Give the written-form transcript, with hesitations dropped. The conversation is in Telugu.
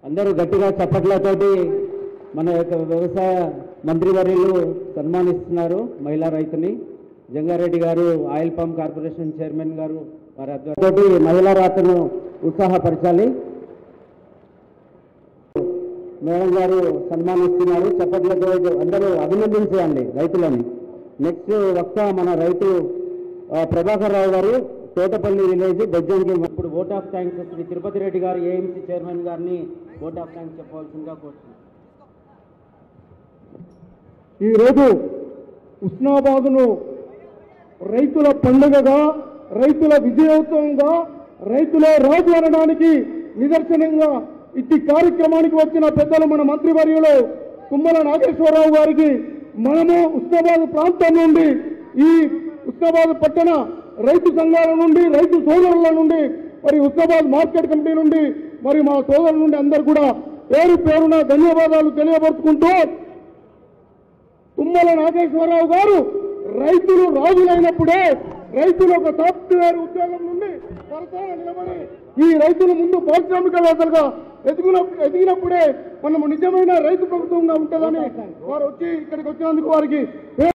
అందరూ గట్టిగా చప్పట్లతోటి మన యొక్క వ్యవసాయ మంత్రివర్యులు సన్మానిస్తున్నారు మహిళా రైతుని. జంగారెడ్డి గారు ఆయిల్ పంప్ కార్పొరేషన్ చైర్మన్ గారు వారి ఆధ్వర్యంతో మహిళా రైతును ఉత్సాహపరచాలి. మేడం గారు సన్మానిస్తున్నారు. చప్పట్లతో అందరూ అభినందించాలి రైతులని. నెక్స్ట్ వక్త మన రైతు ప్రభాకర్ రావు గారు, తోటపల్లి విలేజ్ బెజ్జంకి. ఇప్పుడు vote of thanks Shri Tirupati Reddy గారు ఏఎంసీ చైర్మన్ గారిని ఓట్ ఆఫ్ థ్యాంక్స్ చెప్పవలసిందిగా కోరుతున్నాను. ఈరోజు ఉస్నాబాదును రైతుల పండుగగా, రైతుల విజయోత్సవంగా, రైతులే రాజు అనడానికి నిదర్శనంగా ఇట్టి కార్యక్రమానికి వచ్చిన పెద్దలు మన మంత్రివర్యులు తుమ్మల నాగేశ్వరరావు గారికి మనము ఉస్నాబాద్ ప్రాంతం నుండి, ఈ ఉస్నాబాద్ పట్టణ రైతు సంఘాల నుండి, రైతు సోదరుల నుండి, మరి ఉస్నాబాద్ మార్కెట్ కమిటీ నుండి, మరి మా సోదరుల నుండి అందరు కూడా పేరు పేరున ధన్యవాదాలు తెలియపరుచుకుంటూ, తుమ్మల నాగేశ్వరరావు గారు రైతులు రాజులైనప్పుడే రైతులు ఒక సాఫ్ట్వేర్ ఉద్యోగం నుండి సరసన నిలబడి ఈ రైతుల ముందు పారిశ్రామికవేత్తలుగా ఎదిగినప్పుడే మనము నిజమైన రైతు ప్రభుత్వంగా ఉంటుందని వారు వచ్చి ఇక్కడికి వచ్చినందుకు వారికి